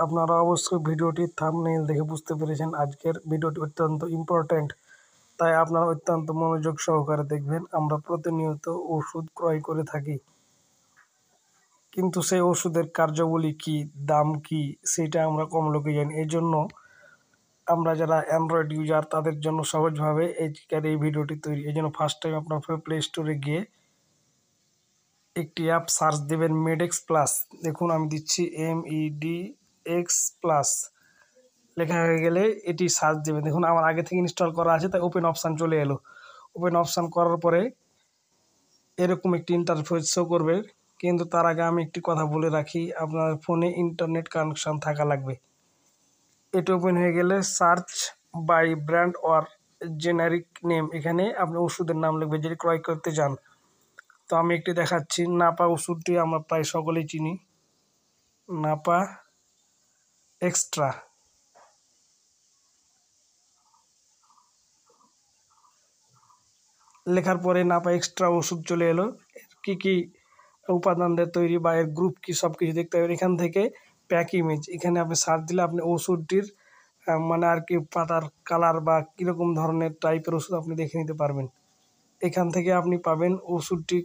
আপনারা অবশ্যই ভিডিওটির থাম্বনেইল দেখে বুঝতে পেরেছেন আজকের ভিডিওটি অত্যন্ত ইম্পর্ট্যান্ট, তাই আপনারা অত্যন্ত মনোযোগ সহকারে দেখবেন। আমরা প্রতিনিয়ত ওষুধ ক্রয় করে থাকি, কিন্তু সেই ওষুধের কার্যাবলী কি, দাম কি, সেটা আমরা কম লোকে জানি। এই জন্য আমরা যারা অ্যান্ড্রয়েড ইউজার তাদের জন্য সহজভাবে এই ভিডিওটি তৈরি। এই জন্য ফার্স্ট টাইম আপনার প্লে স্টোরে গিয়ে একটি অ্যাপ সার্চ দেবেন মেডেক্স প্লাস। দেখুন আমি দিচ্ছি MEDX+। লেখা হয়ে গেলে এটি সার্চ দেবেন। দেখুন আমার আগে থেকে ইনস্টল করা আছে, তাই ওপেন অপশান চলে এলো। ওপেন অপশান করার পরে এরকম একটি ইন্টারফেস শো করবে, কিন্তু তার আগে আমি একটি কথা বলে রাখি, আপনার ফোনে ইন্টারনেট কানেকশান থাকা লাগবে। এটি ওপেন হয়ে গেলে search by brand or generic name, এখানে আপনি ওষুধের নাম লিখবেন যেটি ক্রয় করতে চান। তো আমি একটি দেখাচ্ছি। নাপা ওষুধটি আমরা প্রায় সকলেই চিনি, নাপা এক্সট্রা। লেখার পরে নাপা এক্সট্রা ওষুধ চলে এলো। কি কি উপাদান দিয়ে তৈরি বা এর গ্রুপ কি সব কিছু দেখতে পাবেন। এখান থেকে প্যাক ইমেজ, এখানে আপনি সার্চ দিলে আপনি ওষুধটির মানে আর কি পাতার কালার বা কীরকম ধরনের টাইপের ওষুধ আপনি দেখে নিতে পারবেন। এখান থেকে আপনি পাবেন ওষুধটি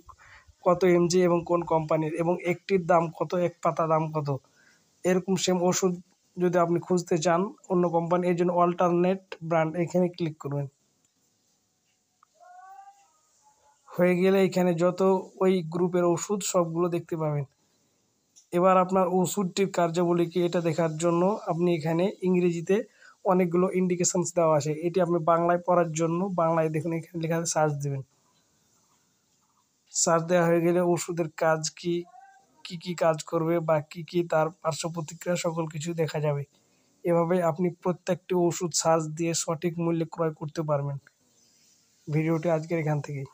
কত এমজি এবং কোন কোম্পানির, এবং একটির দাম কত, এক পাতা দাম কত। এরকম সেম ওষুধ যদি আপনি খুঁজতে চান অন্য কোম্পানি, এর জন্য অল্টারনেট ব্র্যান্ড এখানে ক্লিক করবেন। হয়ে গেলে এখানে যত ওই গ্রুপের ওষুধ সবগুলো দেখতে পাবেন। এবার আপনার ওষুধটির কার্যাবলী কি এটা দেখার জন্য আপনি এখানে ইংরেজিতে অনেকগুলো ইন্ডিকেশনস দেওয়া আছে, এটি আপনি বাংলায় পড়ার জন্য বাংলায় দেখুন এখানে লেখা আছে, সার্চ দেবেন। সার্চ দেওয়া হয়ে গেলে ওষুধের কাজ কি, কি কি কাজ করবে বা কি কি তার পার্শ্ব প্রতিক্রিয়া সকল কিছু দেখা যাবে। এভাবে আপনি প্রত্যেকটি ওষুধ সার্চ দিয়ে সঠিক মূল্যে ক্রয় করতে পারবেন। ভিডিওটি আজকের এখান থেকেই।